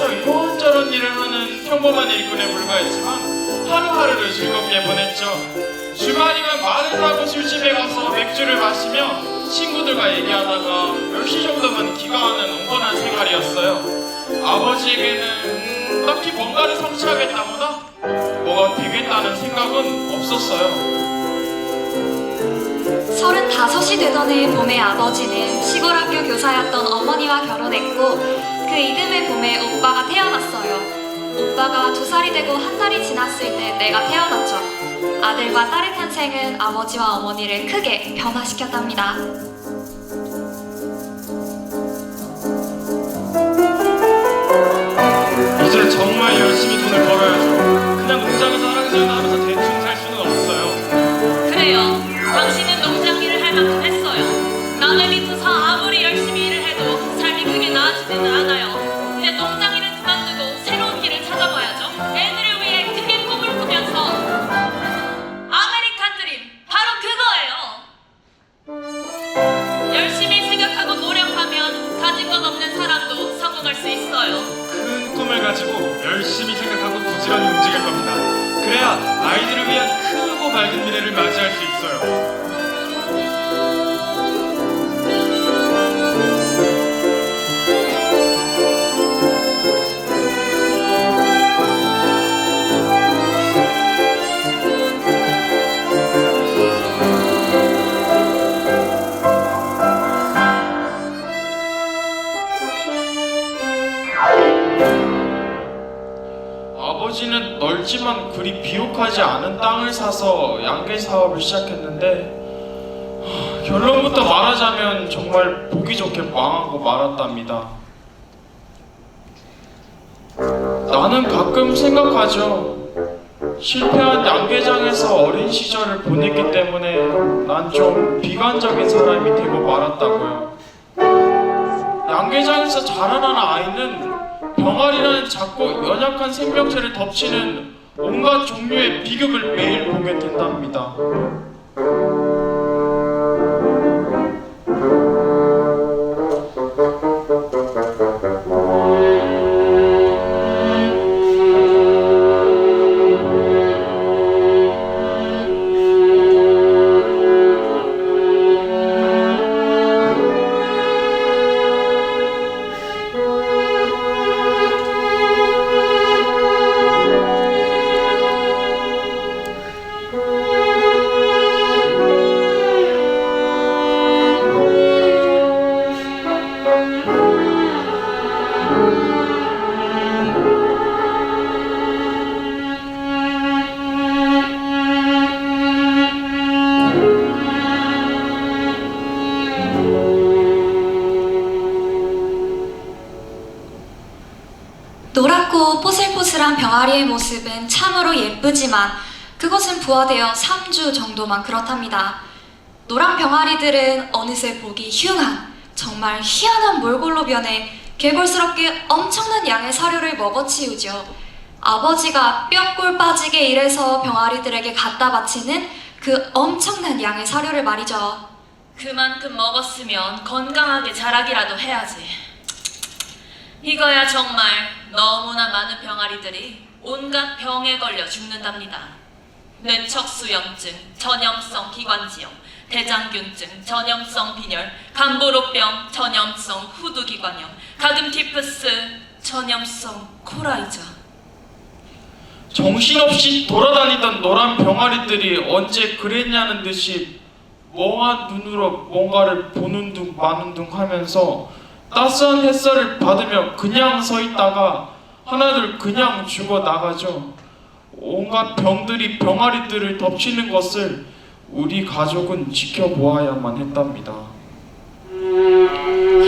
집에서 이런저런 일을 하는 평범한 일꾼에 불과했지만 하루하루를 즐겁게 보냈죠. 주말이면 마을을 하고 술집에 가서 맥주를 마시며 친구들과 얘기하다가 10시 정도면 기가하는 온건한 생활이었어요. 아버지에게는 딱히 뭔가를 성취하겠다보다 뭐가 되겠다는 생각은 없었어요. 35이 되던 해 봄에 아버지는 시골 학교 교사였던 어머니와 결혼했고 그 이듬해 봄에 오빠가 태어났어요. 오빠가 2살이 되고 1달이 지났을 때 내가 태어났죠. 아들과 딸의 탄생은 아버지와 어머니를 크게 변화시켰답니다. 이제 정말 열심히 돈을 벌어야죠. 그냥 농장에서 하랑지나 하면서 대충 살 수는 없어요. 그래요. 당신은 농장 일을 할 만큼 했어요. 남의 밑에서 아무리 열심히 일을 해도 삶이 크게 나아지지는 않아요. 이제 농장 일을 그만두고 새로운 길을 찾아봐야죠. 애들을 위해 크게 꿈을 꾸면서 아메리칸 드림 바로 그거예요. 열심히 생각하고 노력하면 가진 것 없는 사람도 성공할 수 있어요. 큰 꿈을 가지고 열심히 생각하고 부지런히 움직일 겁니다. 그래야 아이들을 위한 크고 밝은 미래를 맞이할 수 있어요. 아버지는 넓지만 그리 비옥하지 않은 땅을 사서 양계 사업을 시작했는데 결론부터 말하자면 정말 보기 좋게 망하고 말았답니다. 나는 가끔 생각하죠. 실패한 양계장에서 어린 시절을 보냈기 때문에 난 좀 비관적인 사람이 되고 말았다고요. 양계장에서 자라난 아이는 병아리라는 작고 연약한 생명체를 덮치는 온갖 종류의 비극을 매일 보게 된답니다. 노랗고 뽀슬뽀슬한 병아리의 모습은 참으로 예쁘지만 그것은 부화되어 3주 정도만 그렇답니다. 노란 병아리들은 어느새 보기 흉한 정말 희한한 몰골로 변해 개골스럽게 엄청난 양의 사료를 먹어치우죠. 아버지가 뼈골 빠지게 일해서 병아리들에게 갖다 바치는 그 엄청난 양의 사료를 말이죠. 그만큼 먹었으면 건강하게 자라기라도 해야지. 이거야 정말 너무나 많은 병아리들이 온갖 병에 걸려 죽는답니다. 뇌척수염증, 전염성 기관지염, 대장균증, 전염성 빈혈, 간보로병, 전염성 후두기관염, 가금티푸스, 전염성 코라이자. 정신없이 돌아다니던 노란 병아리들이 언제 그랬냐는 듯이 멍한 눈으로 뭔가를 보는 둥 마는 둥 하면서 따스한 햇살을 받으며 그냥 서 있다가 하나둘 그냥 죽어 나가죠. 온갖 병들이 병아리들을 덮치는 것을 우리 가족은 지켜보아야만 했답니다.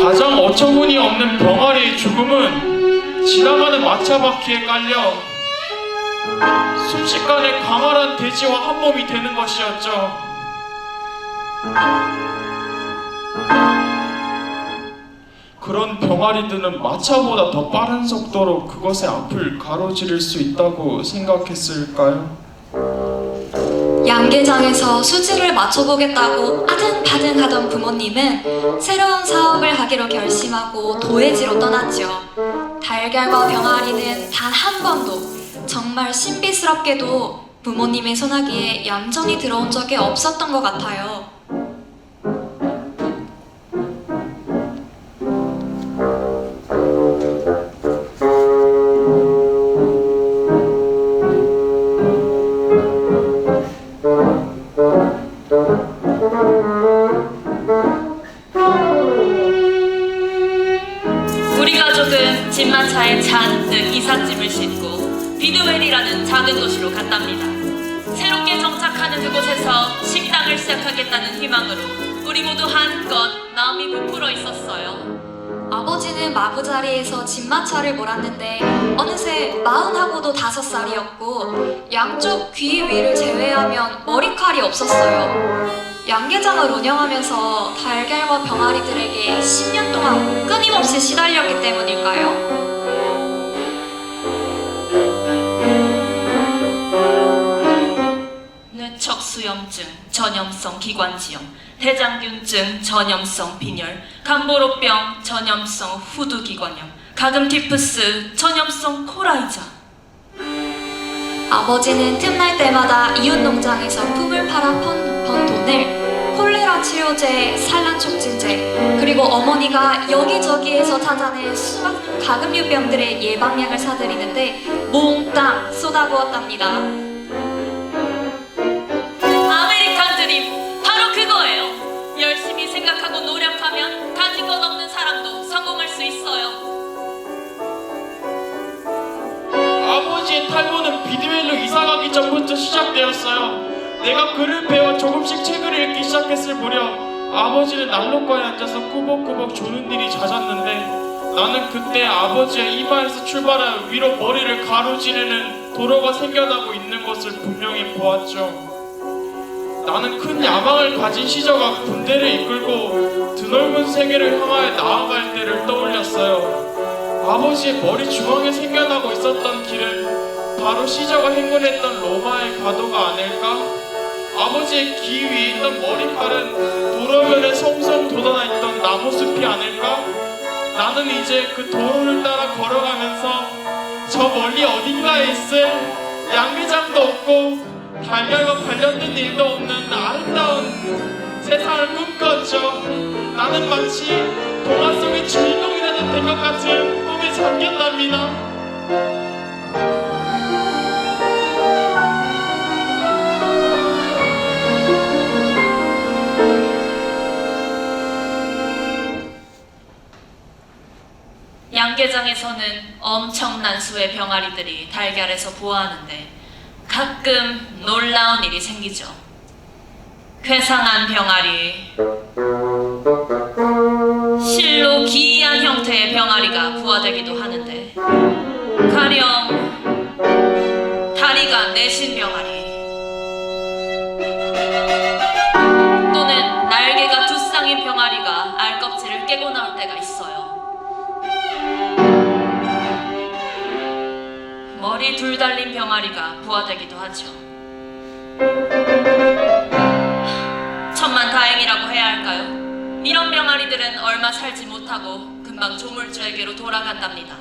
가장 어처구니 없는 병아리의 죽음은 지나가는 마차바퀴에 깔려 순식간에 강활한 돼지와 한 몸이 되는 것이었죠. 그런 병아리들은 마차보다 더 빠른 속도로 그것의 앞을 가로지를 수 있다고 생각했을까요? 양 양계장에서 수지를 맞춰보겠다고 아등바등하던 부모님은 새로운 사업을 하기로 결심하고 도해지로 떠났죠. 달걀과 병아리는 단 한 번도, 정말 신비스럽게도 부모님의 소나기에 얌전히 들어온 적이 없었던 것 같아요. 우리 가족은 집마차에 잔뜩 이삿짐을 싣고 비드웰이라는 작은 도시로 갔답니다. 새롭게 정착하는 그곳에서 식당을 시작하겠다는 희망으로 우리 모두 한껏 마음이 부풀어 있었어요. 아버지는 마구자리에서 집마차를 몰았는데 어느새 40하고도 5살이었고 양쪽 귀 위를 제외하면 머리칼이 없었어요. 양계장을 운영하면서 달걀과 병아리들에게 10년 동안 끊임없이 시달렸기 때문일까요? 뇌척수염증, 전염성 기관지염, 대장균증, 전염성 빈혈, 감보로병, 전염성 후두기관염, 가금티푸스, 전염성 코라이자. 아버지는 틈날 때마다 이웃 농장에서 품을 팔아 번 돈을 콜레라 치료제, 산란 촉진제, 그리고 어머니가 여기저기에서 찾아낸 수많은 가금류병들의 예방약을 사들이는데 몽땅 쏟아부었답니다. 아메리칸 드림, 바로 그거예요. 열심히 생각하고 노력하면 가진 건 없는 사람도 성공할 수 있어요. 아버지의 탈모는 비드웰로 이사가기 전부터 시작되었어요. 내가 글을 배워 조금씩 책을 읽기 시작했을 무렵 아버지는 난로가에 앉아서 꾸벅꾸벅 조는 일이 잦았는데 나는 그때 아버지의 이마에서 출발한 위로 머리를 가로지르는 도로가 생겨나고 있는 것을 분명히 보았죠. 나는 큰 야망을 가진 시저가 군대를 이끌고 드넓은 세계를 향하여 나아갈 때를 떠올렸어요. 아버지의 머리 중앙에 생겨나고 있었던 길은 바로 시저가 행군했던 로마의 가도가 아닐까? 아버지의 귀 위에 있던 머리칼은 도로변에 송송 돋아나 있던 나무숲이 아닐까? 나는 이제 그 도로를 따라 걸어가면서 저 멀리 어딘가에 있을 양계장도 없고 달걀과 관련된 일도 없는 아름다운 세상을 꿈꿨죠. 나는 마치 동화 속의 주인공이 된 것 같은 꿈에 잠겼답니다. 양계장에서는 엄청난 수의 병아리들이 달걀에서 부화하는데 가끔 놀라운 일이 생기죠. 괴상한 병아리, 실로 기이한 형태의 병아리가 부화되기도 하는데 가령 다리가 내신 병아리 또는 날개가 두 쌍인 병아리가 알껍질을 깨고 나올 때가 있어요. 머리 둘 달린 병아리가 부화되기도 하죠. 천만 다행이라고 해야 할까요? 이런 병아리들은 얼마 살지 못하고 금방 조물주에게로 돌아간답니다.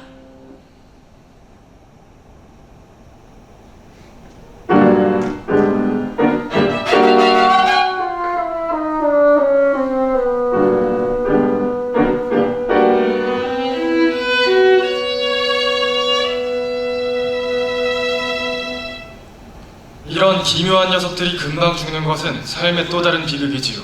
이런 기묘한 녀석들이 금방 죽는 것은 삶의 또 다른 비극이지요.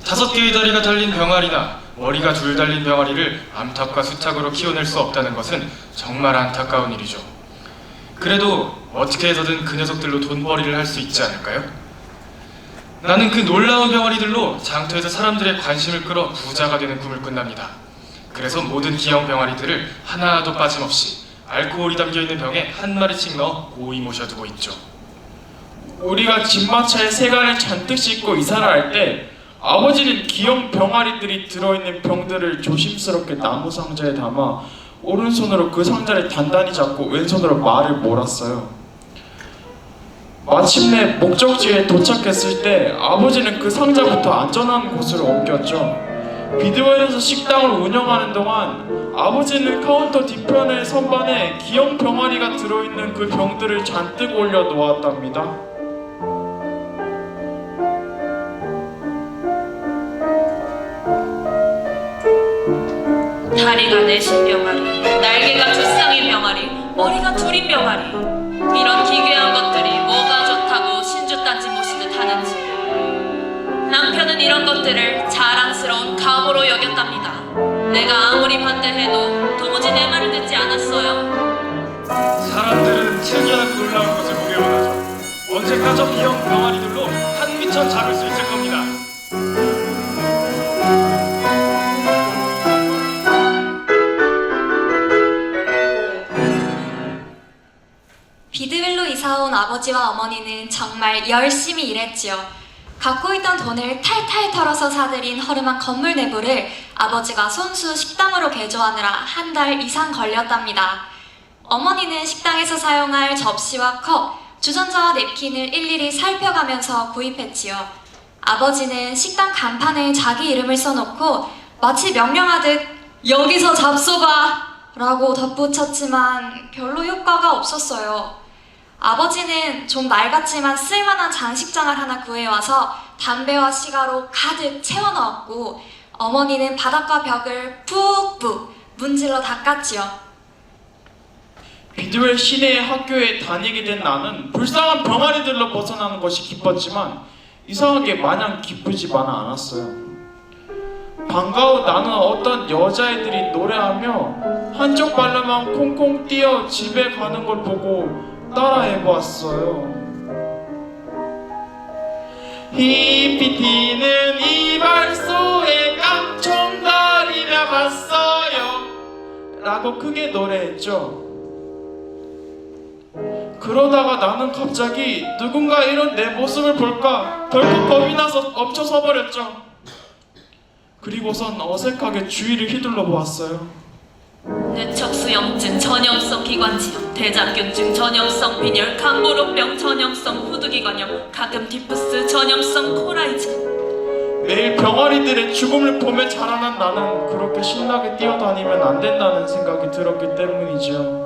5개의 다리가 달린 병아리나 머리가 둘 달린 병아리를 암탉과 수탉으로 키워낼 수 없다는 것은 정말 안타까운 일이죠. 그래도 어떻게 해서든 그 녀석들로 돈벌이를 할 수 있지 않을까요? 나는 그 놀라운 병아리들로 장터에서 사람들의 관심을 끌어 부자가 되는 꿈을 꾼답니다. 그래서 모든 기형 병아리들을 하나도 빠짐없이 알코올이 담겨있는 병에 한 마리씩 넣어 고이 모셔두고 있죠. 우리가 집마차에 세간을 잔뜩 싣고 이사를 할 때 아버지는 기형 병아리들이 들어있는 병들을 조심스럽게 나무 상자에 담아 오른손으로 그 상자를 단단히 잡고 왼손으로 말을 몰았어요. 마침내 목적지에 도착했을 때 아버지는 그 상자부터 안전한 곳으로 옮겼죠. 비드웰에서 식당을 운영하는 동안 아버지는 카운터 뒤편의 선반에 기형 병아리가 들어있는 그 병들을 잔뜩 올려 놓았답니다. 다리가 넷인 병아리, 날개가 두 쌍인 병아리, 머리가 둘인 병아리. 이런 기괴한 것들이 뭐가 좋다고 신주 딴지 모시듯 하는지. 남편은 이런 것들을 자랑스러운 가보로 여겼답니다. 내가 아무리 반대해도 도무지 내 말을 듣지 않았어요. 사람들은 특이하고 놀라운 것을 보게 원하죠. 언젠가 저 비형 병아리들로 한미천 잡을 수 있을 겁니다. 비드윌로 이사온 아버지와 어머니는 정말 열심히 일했지요. 갖고 있던 돈을 탈탈 털어서 사들인 허름한 건물 내부를 아버지가 손수 식당으로 개조하느라 한 달 이상 걸렸답니다. 어머니는 식당에서 사용할 접시와 컵, 주전자와 냅킨을 일일이 살펴가면서 구입했지요. 아버지는 식당 간판에 자기 이름을 써놓고 마치 명령하듯 "여기서 잡숴봐" 라고 덧붙였지만 별로 효과가 없었어요. 아버지는 좀 낡았지만 쓸만한 장식장을 하나 구해와서 담배와 시가로 가득 채워넣었고, 어머니는 바닥과 벽을 푹푹 문질러 닦았지요. 비드웰 시내의 학교에 다니게 된 나는 불쌍한 병아리들로 벗어나는 것이 기뻤지만 이상하게 마냥 기쁘지만은 않았어요. 방과 후 나는 어떤 여자애들이 노래하며 한쪽 발로만 콩콩 뛰어 집에 가는 걸 보고 따라해보았어요. 잎이 튀는 이발소에 깡총거리며 갔어요 라고 크게 노래했죠. 그러다가 나는 갑자기 누군가 이런 내 모습을 볼까 덜컥 겁이 나서 엎쳐 서버렸죠. 그리고선 어색하게 주위를 휘둘러 보았어요. 뇌척수염증 전염성 기관지염, 대장균증 전염성 빈혈, 감보로병 전염성 후두기관염, 가금 디프스 전염성 코라이즘. 매일 병아리들의 죽음을 보며 자라난 나는 그렇게 신나게 뛰어다니면 안 된다는 생각이 들었기 때문이죠.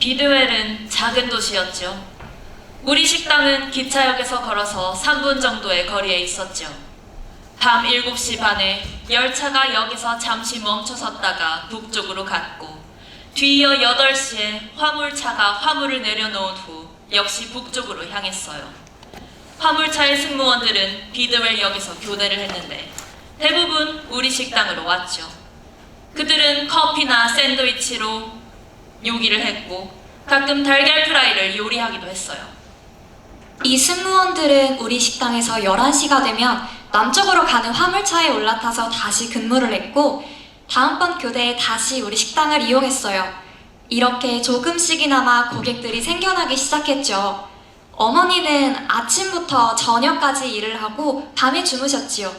비드웰은 작은 도시였죠. 우리 식당은 기차역에서 걸어서 3분 정도의 거리에 있었죠. 밤 7시 반에 열차가 역에서 잠시 멈춰섰다가 북쪽으로 갔고, 뒤이어 8시에 화물차가 화물을 내려놓은 후 역시 북쪽으로 향했어요. 화물차의 승무원들은 비드웰 역에서 교대를 했는데 대부분 우리 식당으로 왔죠. 그들은 커피나 샌드위치로 요기를 했고 가끔 달걀 프라이를 요리하기도 했어요. 이 승무원들은 우리 식당에서 11시가 되면 남쪽으로 가는 화물차에 올라타서 다시 근무를 했고 다음번 교대에 다시 우리 식당을 이용했어요. 이렇게 조금씩이나마 고객들이 생겨나기 시작했죠. 어머니는 아침부터 저녁까지 일을 하고 밤에 주무셨지요.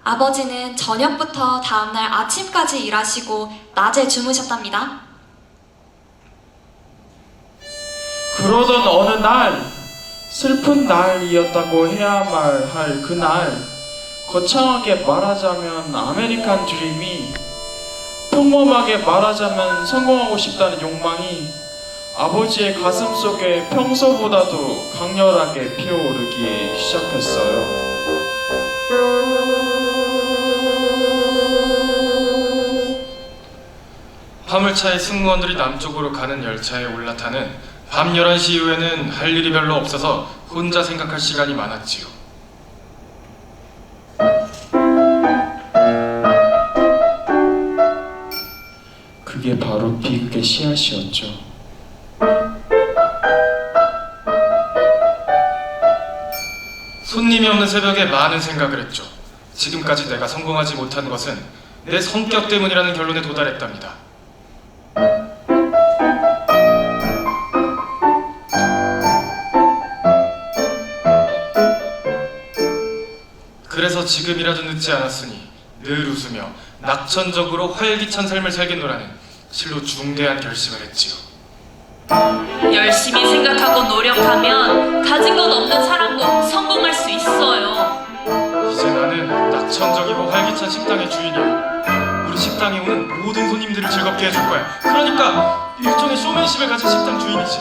아버지는 저녁부터 다음날 아침까지 일하시고 낮에 주무셨답니다. 그러던 어느 날, 슬픈 날이었다고 해야만 할 그날, 거창하게 말하자면 아메리칸 드림이, 평범하게 말하자면 성공하고 싶다는 욕망이 아버지의 가슴 속에 평소보다도 강렬하게 피어오르기 시작했어요. 화물차의 승무원들이 남쪽으로 가는 열차에 올라타는 밤 11시 이후에는 할 일이 별로 없어서 혼자 생각할 시간이 많았지요. 그게 바로 비극의 씨앗이었죠. 손님이 없는 새벽에 많은 생각을 했죠. 지금까지 내가 성공하지 못한 것은 내 성격 때문이라는 결론에 도달했답니다. 그래서 지금이라도 늦지 않았으니 늘 웃으며 낙천적으로 활기찬 삶을 살겠노라는 실로 중대한 결심을 했지요. 열심히 생각하고 노력하면 가진 것 없는 사람도 성공할 수 있어요. 이제 나는 낙천적이고 활기찬 식당의 주인이야. 우리 식당에 오는 모든 손님들을 즐겁게 해줄 거야. 그러니까 일종의 쇼맨십을 가진 식당 주인이지.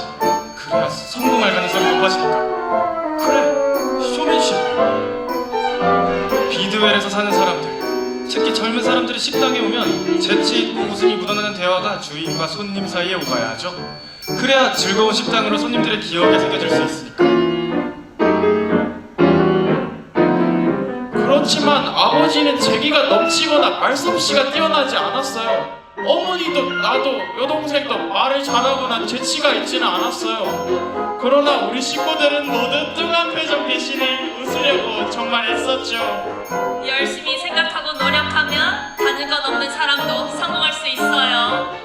그래야 성공할 가능성이 높아지니까. 그래, 쇼맨십. 비드웰에서 사는 사람들, 특히 젊은 사람들이 식당에 오면 재치있고 웃음이 묻어나는 대화가 주인과 손님 사이에 오가야 하죠. 그래야 즐거운 식당으로 손님들의 기억에 새겨질 수 있으니까. 그렇지만 아버지는 재기가 넘치거나 말솜씨가 뛰어나지 않았어요. 어머니도 나도 여동생도 말을 잘하거나 재치가 있지는 않았어요. 그러나 우리 식구들은 모두 뚱한 표정 대신에 웃으려고 정말 애썼죠. 열심히 생각하고 노력하면 가진 것 없는 사람도 성공할 수 있어요.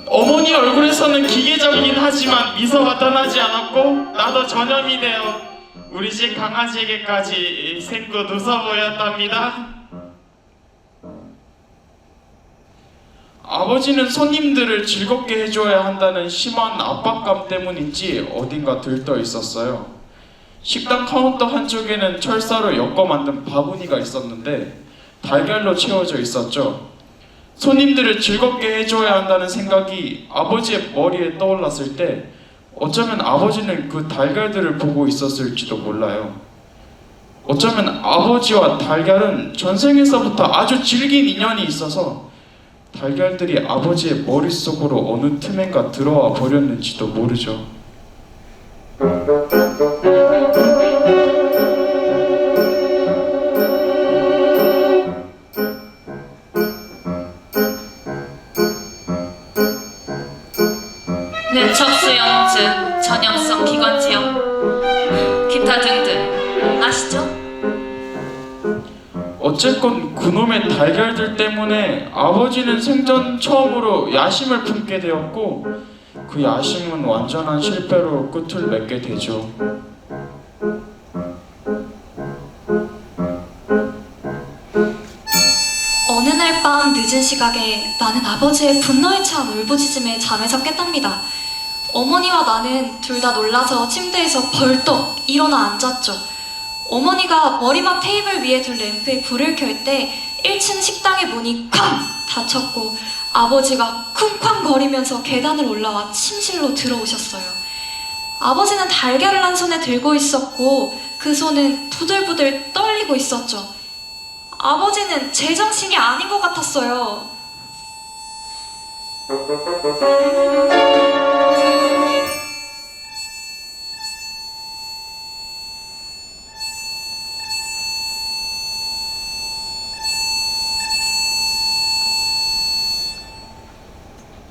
어머니 얼굴에서는 기계적이긴 하지만 미소가 떠나지 않았고 나도 전염이 되어 우리 집 강아지에게까지 생긋 웃어 보였답니다. 아버지는 손님들을 즐겁게 해줘야 한다는 심한 압박감 때문인지 어딘가 들떠 있었어요. 식당 카운터 한쪽에는 철사로 엮어 만든 바구니가 있었는데 달걀로 채워져 있었죠. 손님들을 즐겁게 해줘야 한다는 생각이 아버지의 머리에 떠올랐을 때 어쩌면 아버지는 그 달걀들을 보고 있었을지도 몰라요. 어쩌면 아버지와 달걀은 전생에서부터 아주 질긴 인연이 있어서 달걀들이 아버지의 머릿속으로 어느 틈엔가 들어와 버렸는지도 모르죠. 뇌척수염증, 전염성 기관지염, 기타 등등 아시죠? 어쨌건 그놈의 달걀들 때문에 아버지는 생전 처음으로 야심을 품게 되었고 그 야심은 완전한 실패로 끝을 맺게 되죠. 어느 날 밤 늦은 시각에 나는 아버지의 분노에 찬 울부짖음에 잠에서 깼답니다. 어머니와 나는 둘 다 놀라서 침대에서 벌떡 일어나 앉았죠. 어머니가 머리맡 테이블 위에 둘 램프에 불을 켤 때 1층 식당의 문이 쾅 닫혔고 아버지가 쿵쾅거리면서 계단을 올라와 침실로 들어오셨어요. 아버지는 달걀을 한 손에 들고 있었고 그 손은 부들부들 떨리고 있었죠. 아버지는 제정신이 아닌 것 같았어요.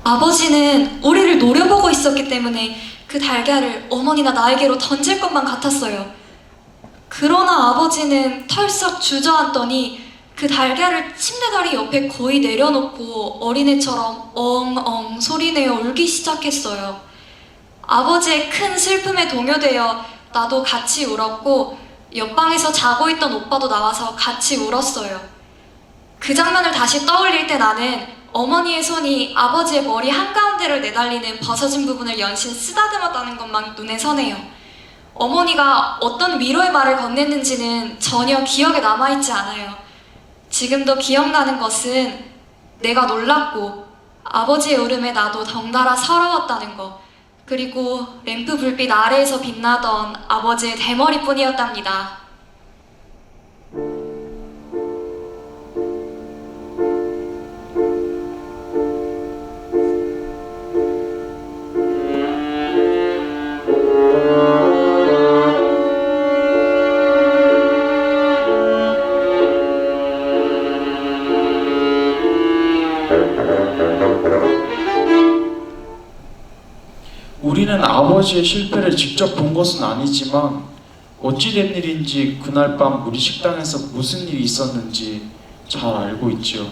아버지는 우리를 노려보고 있었기 때문에 그 달걀을 어머니나 나에게로 던질 것만 같았어요. 그러나 아버지는 털썩 주저앉더니 그 달걀을 침대다리 옆에 거의 내려놓고 어린애처럼 엉엉 소리내어 울기 시작했어요. 아버지의 큰 슬픔에 동요되어 나도 같이 울었고 옆방에서 자고 있던 오빠도 나와서 같이 울었어요. 그 장면을 다시 떠올릴 때 나는 어머니의 손이 아버지의 머리 한가운데를 내달리는 벗어진 부분을 연신 쓰다듬었다는 것만 눈에 선해요. 어머니가 어떤 위로의 말을 건넸는지는 전혀 기억에 남아있지 않아요. 지금도 기억나는 것은 내가 놀랐고 아버지의 울음에 나도 덩달아 서러웠다는 것, 그리고 램프 불빛 아래에서 빛나던 아버지의 대머리뿐이었답니다. 우리는 아버지의 실패를 직접 본 것은 아니지만 어찌된 일인지 그날 밤 우리 식당에서 무슨 일이 있었는지 잘 알고 있지요.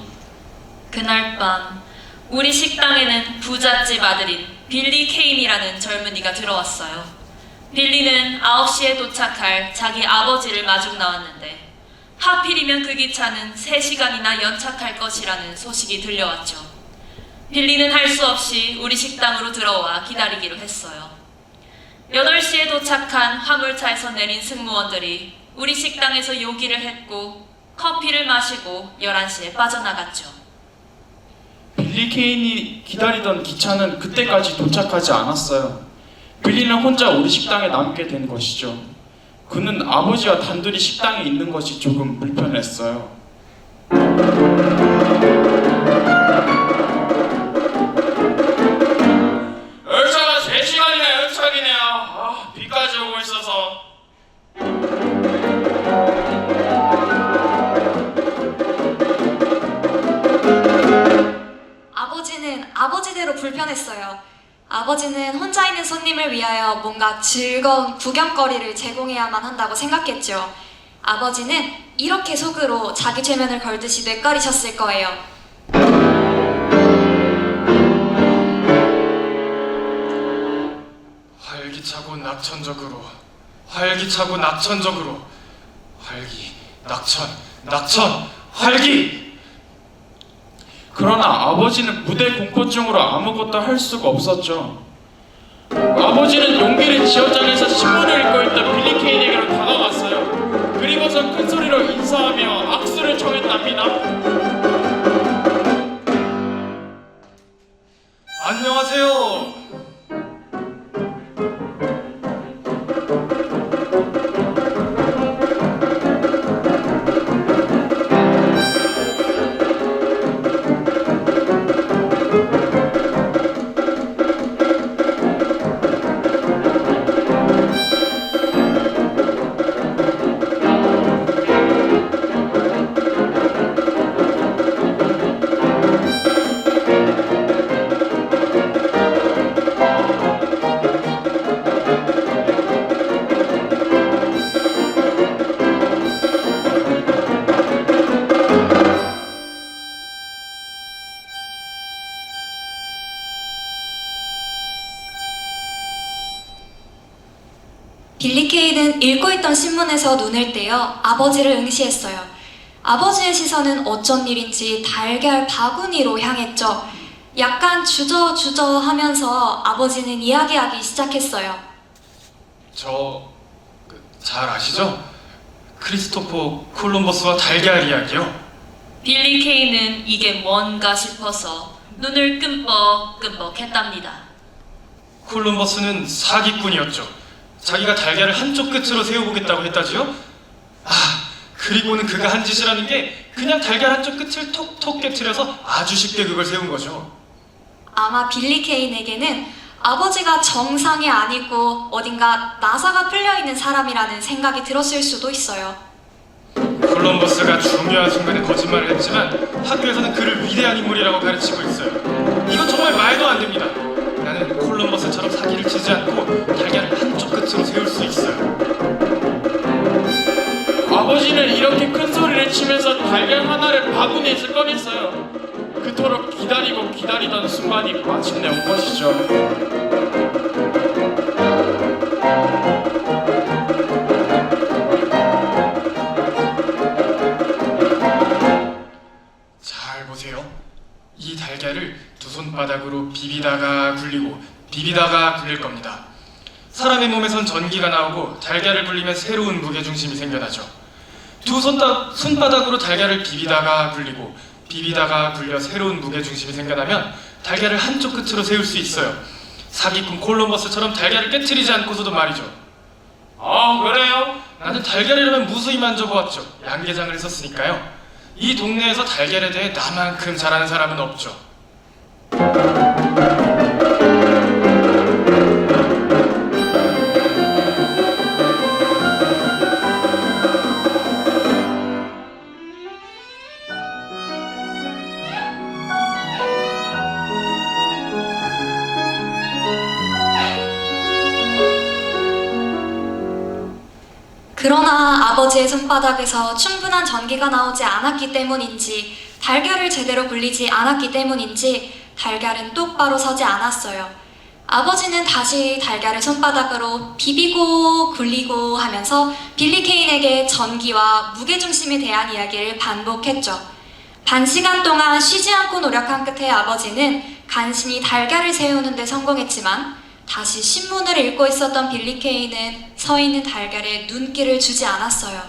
그날 밤 우리 식당에는 부잣집 아들인 빌리 케인이라는 젊은이가 들어왔어요. 빌리는 9시에 도착할 자기 아버지를 마중 나왔는데 하필이면 그 기차는 3시간이나 연착할 것이라는 소식이 들려왔죠. 빌리는 할 수 없이 우리 식당으로 들어와 기다리기로 했어요. 8시에 도착한 화물차에서 내린 승무원들이 우리 식당에서 요기를 했고 커피를 마시고 11시에 빠져나갔죠. 빌리 케인이 기다리던 기차는 그때까지 도착하지 않았어요. 빌리는 혼자 우리 식당에 남게 된 것이죠. 그는 아버지와 단둘이 식당에 있는 것이 조금 불편했어요. 열차가 3시간이나 연착이네요. 비까지 오고 있어서. 아버지는 아버지대로 불편했어요. 아버지는 혼자 있는 손님을 위하여 뭔가 즐거운 구경거리를 제공해야만 한다고 생각했죠. 아버지는 이렇게 속으로 자기 최면을 걸듯이 뇌까리셨을 거예요. 활기차고 낙천적으로, 활기차고 낙천적으로, 활기, 낙천, 활기! 그러나 아버지는 무대 공포증으로 아무것도 할 수가 없었죠. 아버지는 용기를 지어짜내서 신문을 읽고 있던 빌리 케인에게로 다가갔어요. 그리고서 큰 소리로 인사하며 악수를 청했답니다. 안녕하세요. 빌리 케인은 읽고 있던 신문에서 눈을 떼어 아버지를 응시했어요. 아버지의 시선은 어쩐 일인지 달걀 바구니로 향했죠. 약간 주저주저 하면서 아버지는 이야기하기 시작했어요. 잘 아시죠? 크리스토퍼 콜럼버스와 달걀 이야기요. 빌리 케인은 이게 뭔가 싶어서 눈을 끔뻑끔뻑 했답니다. 콜럼버스는 사기꾼이었죠. 자기가 달걀을 한쪽 끝으로 세워보겠다고 했다지요? 그리고는 그가 한 짓이라는 게 그냥 달걀 한쪽 끝을 톡톡 깨트려서 아주 쉽게 그걸 세운 거죠. 아마 빌리 케인에게는 아버지가 정상이 아니고 어딘가 나사가 풀려있는 사람이라는 생각이 들었을 수도 있어요. 콜럼버스가 중요한 순간에 거짓말을 했지만 학교에서는 그를 위대한 인물이라고 가르치고 있어요. 이건 정말 말도 안 됩니다. 나는 콜럼버스처럼 사기를 치지 않고 달걀을 한쪽 끝으로 세울 수 있어요. 아버지는 이렇게 큰 소리를 치면서 달걀 하나를 바구니에서 꺼냈어요. 그토록 기다리고 기다리던 순간이 마침내 온 것이죠. 잘 보세요. 이 달걀을 두 손바닥으로 비비다가 굴리고 비비다가 굴릴 겁니다. 사람의 몸에선 전기가 나오고 달걀을 굴리면 새로운 무게중심이 생겨나죠. 두 손바닥으로 달걀을 비비다가 굴리고 비비다가 굴려 새로운 무게중심이 생겨나면 달걀을 한쪽 끝으로 세울 수 있어요. 사기꾼 콜럼버스처럼 달걀을 깨트리지 않고서도 말이죠. 아, 그래요? 나는 달걀이라면 무수히 만져보았죠. 양계장을 했었으니까요. 이 동네에서 달걀에 대해 나만큼 잘하는 사람은 없죠. 그러나 아버지의 손바닥에서 충분한 전기가 나오지 않았기 때문인지 달걀을 제대로 굴리지 않았기 때문인지 달걀은 똑바로 서지 않았어요. 아버지는 다시 달걀을 손바닥으로 비비고 굴리고 하면서 빌리 케인에게 전기와 무게중심에 대한 이야기를 반복했죠. 반 시간 동안 쉬지 않고 노력한 끝에 아버지는 간신히 달걀을 세우는 데 성공했지만 다시 신문을 읽고 있었던 빌리 케인은 서 있는 달걀에 눈길을 주지 않았어요.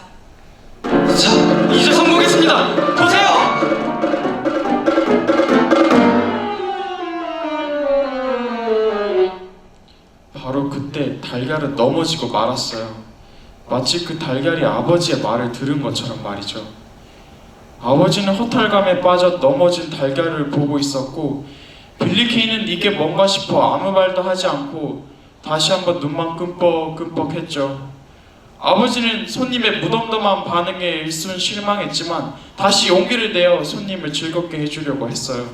자, 이제 성공했습니다. 보세요. 바로 그때 달걀은 넘어지고 말았어요. 마치 그 달걀이 아버지의 말을 들은 것처럼 말이죠. 아버지는 허탈감에 빠져 넘어진 달걀을 보고 있었고 빌리 케인은 이게 뭔가 싶어 아무 말도 하지 않고 다시 한번 눈만 끔뻑끔뻑했죠. 아버지는 손님의 무덤덤한 반응에 일순 실망했지만 다시 용기를 내어 손님을 즐겁게 해주려고 했어요.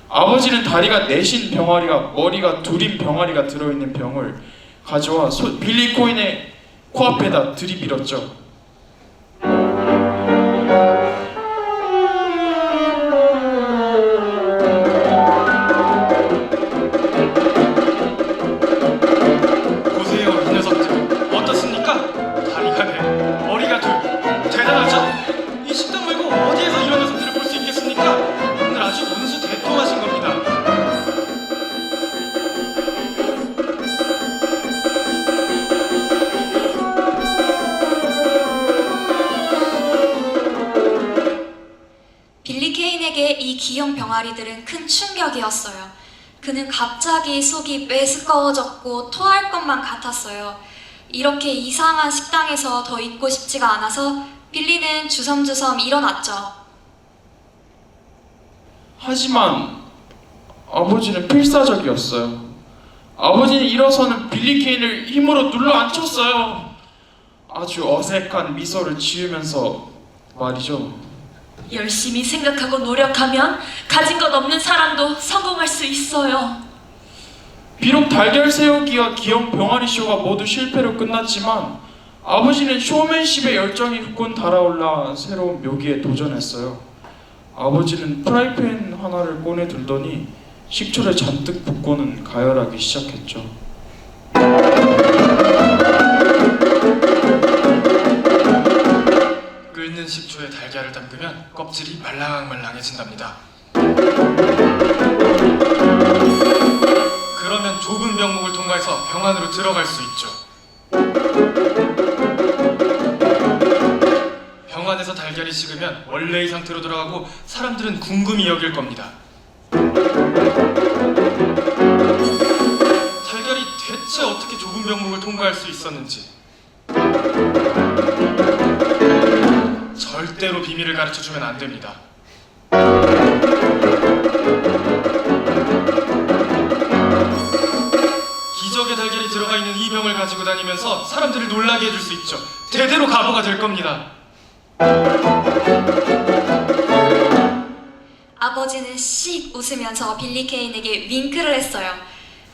아버지는 다리가 넷인 병아리가 머리가 둘인 병아리가 들어있는 병을 가져와 빌리 코인의 코앞에다 들이밀었죠. 보세요, 이 녀석들. 어떻습니까? 다리가 네, 머리가 둘. 대단하죠? 이 식당 말고 어디에서 이런 녀석들을 볼 수 있겠습니까? 오늘 아주 운수 대통하신 겁니다. 빌리 케인에게 이 귀여운 병아리들은 큰 충격이었어요. 그는 갑자기 속이 메스꺼워졌고 토할 것만 같았어요. 이렇게 이상한 식당에서 더 있고 싶지가 않아서 빌리는 주섬주섬 일어났죠. 하지만 아버지는 필사적이었어요. 아버지는 일어서는 빌리 케인을 힘으로 눌러 앉혔어요. 아주 어색한 미소를 지으면서 말이죠. 열심히 생각하고 노력하면 가진 것 없는 사람도 성공할 수 있어요. 비록 달걀 세우기와 귀여운 병아리 쇼가 모두 실패로 끝났지만 아버지는 쇼맨십의 열정이 후끈 달아올라 새로운 묘기에 도전했어요. 아버지는 프라이팬 하나를 꺼내 들더니 식초를 잔뜩 붓고는 가열하기 시작했죠. 끓는 식초에 달걀을 담그면 껍질이 말랑말랑해진답니다. 그러면 좁은 병목을 통과해서 병 안으로 들어갈 수 있죠. 병 안에서 달걀이 식으면 원래의 상태로 돌아가고 사람들은 궁금히 여길 겁니다. 달걀이 대체 어떻게 좁은 병목을 통과할 수 있었는지. 절대로 비밀을 가르쳐주면 안 됩니다. 다니면서 사람들을 놀라게 해줄 수 있죠. 대대로 가보가 될 겁니다. 아버지는 씩 웃으면서 빌리 케인에게 윙크를 했어요.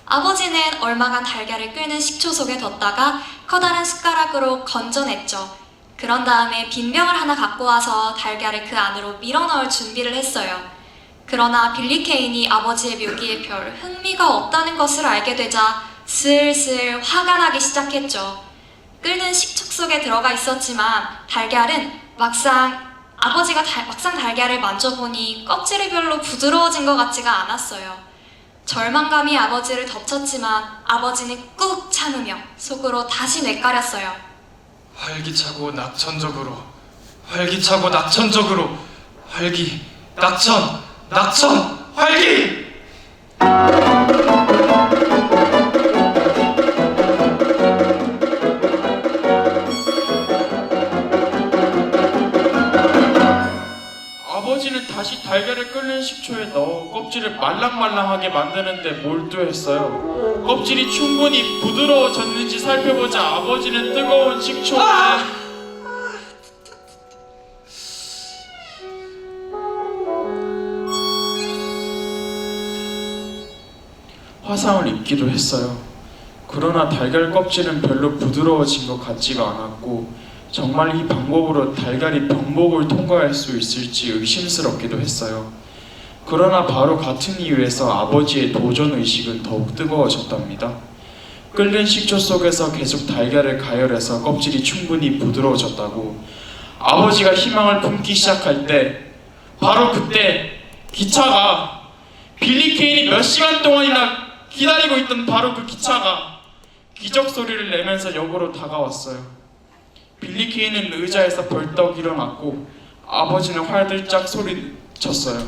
아버지는 얼마간 달걀을 끓는 식초 속에 뒀다가 커다란 숟가락으로 건져냈죠. 그런 다음에 빈병을 하나 갖고 와서 달걀을 그 안으로 밀어넣을 준비를 했어요. 그러나 빌리 케인이 아버지의 묘기에 별 흥미가 없다는 것을 알게 되자 슬슬 화가 나기 시작했죠. 끓는 식초 속에 들어가 있었지만 달걀은 막상 달걀을 만져보니 껍질이 별로 부드러워진 것 같지가 않았어요. 절망감이 아버지를 덮쳤지만 아버지는 꾹 참으며 속으로 다시 뇌까렸어요. 활기차고 낙천적으로, 활기차고 낙천적으로, 활기, 낙천, 낙천, 활기! 아버지는 다시 달걀을 끓는 식초에 넣어 껍질을 말랑말랑하게 만드는데 몰두했어요. 껍질이 충분히 부드러워졌는지 살펴보자 아버지는 뜨거운 식초에 화상을 입기도 했어요. 그러나 달걀 껍질은 별로 부드러워진 것 같지가 않았고 정말 이 방법으로 달걀이 병목을 통과할 수 있을지 의심스럽기도 했어요. 그러나 바로 같은 이유에서 아버지의 도전의식은 더욱 뜨거워졌답니다. 끓는 식초 속에서 계속 달걀을 가열해서 껍질이 충분히 부드러워졌다고 아버지가 희망을 품기 시작할 때 바로 그때 기차가 빌리 케인이 몇 시간 동안이나 기다리고 있던 바로 그 기차가 기적 소리를 내면서 역으로 다가왔어요. 빌리 케인은 의자에서 벌떡 일어났고 아버지는 활들짝 소리쳤어요.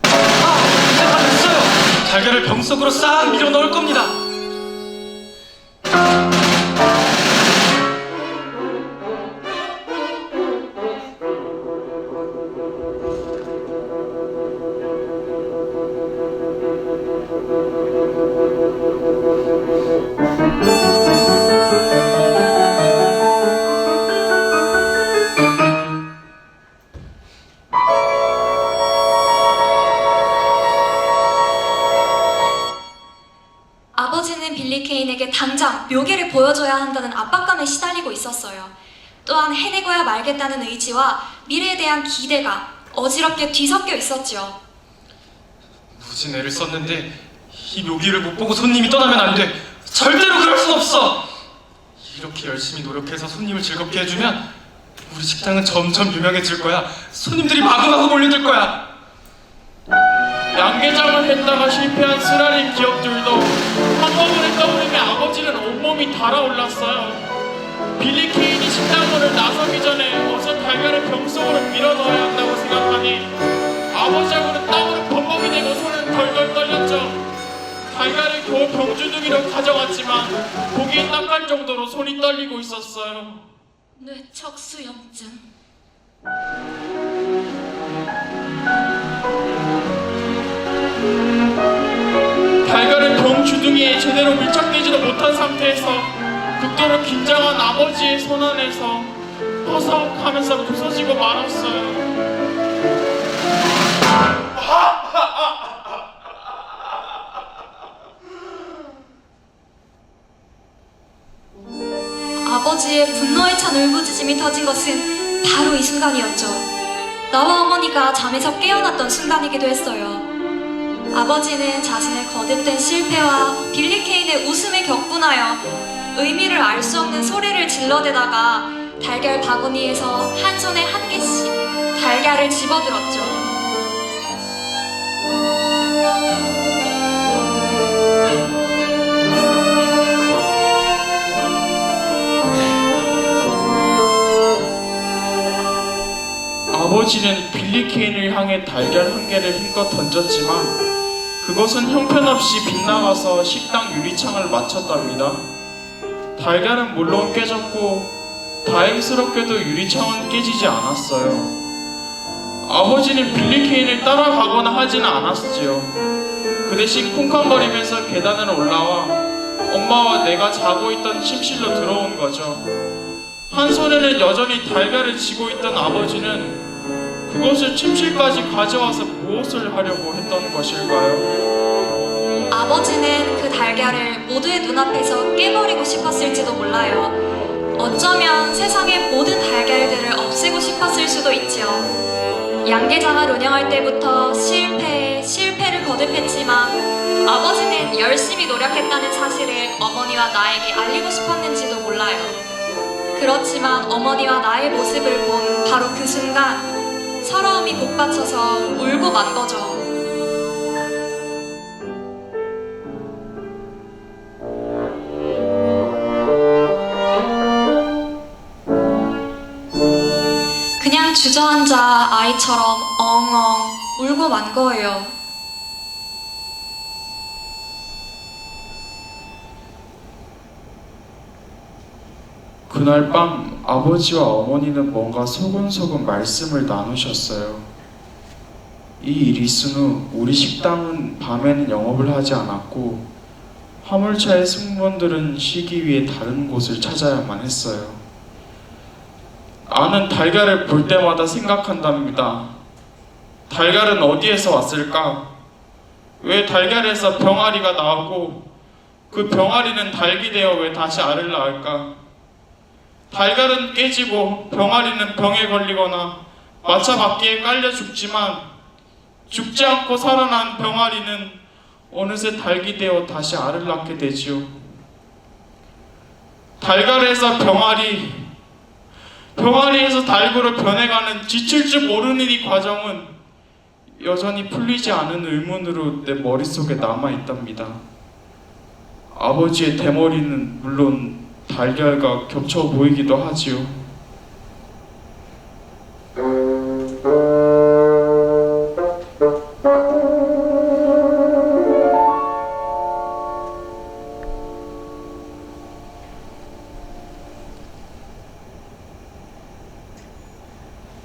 다 됐어요! 달걀을 병 속으로 싹 밀어 넣을 겁니다. 아버지는 빌리 케인에게 당장 묘기를 보여줘야 한다는 압박감에 시달리고 있었어요. 또한 해내고야 말겠다는 의지와 미래에 대한 기대가 어지럽게 뒤섞여 있었지요. 무진 애를 썼는데 이 묘기를 못 보고 손님이 떠나면 안 돼. 절대로 그럴 순 없어. 이렇게 열심히 노력해서 손님을 즐겁게 해주면 우리 식당은 점점 유명해질 거야. 손님들이 마구마구 몰려들 거야. 양계장을 했다가 실패한 쓰라린 기억들도 한꺼번에 떠오르며 아버지는 온몸이 달아올랐어요. 빌리 케인이 식당문을 나서기 전에 어서 달걀을 병 속으로 밀어 넣어야 한다고 생각하니 아버지하고는 땀으로 범벅이 되고 손은 덜덜 떨렸죠. 달걀을 겨우 병주둥이로 가져갔지만 보기에 땀날 정도로 손이 떨리고 있었어요. 뇌척수염증. 달걀을 병 주둥이에 제대로 밀착되지도 못한 상태에서 극도로 긴장한 아버지의 손 안에서 퍼석하면서 부서지고 말았어요. 아버지의 분노에 찬 울부짖음이 터진 것은 바로 이 순간이었죠. 나와 어머니가 잠에서 깨어났던 순간이기도 했어요. 아버지는 자신의 거듭된 실패와 빌리 케인의 웃음에 격분하여 의미를 알 수 없는 소리를 질러대다가 달걀 바구니에서 한 손에 한 개씩 달걀을 집어들었죠. 아버지는 빌리 케인을 향해 달걀 한 개를 힘껏 던졌지만 그것은 형편없이 빗나가서 식당 유리창을 맞췄답니다. 달걀은 물론 깨졌고 다행스럽게도 유리창은 깨지지 않았어요. 아버지는 빌리 케인을 따라가거나 하지는 않았지요. 그 대신 쿵쾅거리면서 계단을 올라와 엄마와 내가 자고 있던 침실로 들어온 거죠. 한 손에는 여전히 달걀을 쥐고 있던 아버지는 그것을 침실까지 가져와서 무엇을 하려고 했던 것일까요? 아버지는 그 달걀을 모두의 눈앞에서 깨버리고 싶었을지도 몰라요. 어쩌면 세상의 모든 달걀들을 없애고 싶었을 수도 있지요. 양계장을 운영할 때부터 실패를 거듭했지만 아버지는 열심히 노력했다는 사실을 어머니와 나에게 알리고 싶었는지도 몰라요. 그렇지만 어머니와 나의 모습을 본 바로 그 순간 서러움이 복받쳐서 울고 만 거죠. 그냥 주저앉아 아이처럼 엉엉 울고 만 거예요. 그날 밤 아버지와 어머니는 뭔가 소근소근 말씀을 나누셨어요. 이 일이 있은 후 우리 식당은 밤에는 영업을 하지 않았고 화물차의 승무원들은 쉬기 위해 다른 곳을 찾아야만 했어요. 나는 달걀을 볼 때마다 생각한답니다. 달걀은 어디에서 왔을까? 왜 달걀에서 병아리가 나오고 그 병아리는 닭이 되어 왜 다시 알을 낳을까? 달걀은 깨지고 병아리는 병에 걸리거나 마차 바퀴에 깔려 죽지만 죽지 않고 살아난 병아리는 어느새 닭이 되어 다시 알을 낳게 되지요. 달걀에서 병아리에서 닭으로 변해가는 지칠 줄 모르는 이 과정은 여전히 풀리지 않은 의문으로 내 머릿속에 남아있답니다. 아버지의 대머리는 물론 달걀과 겹쳐 보이기도 하지요.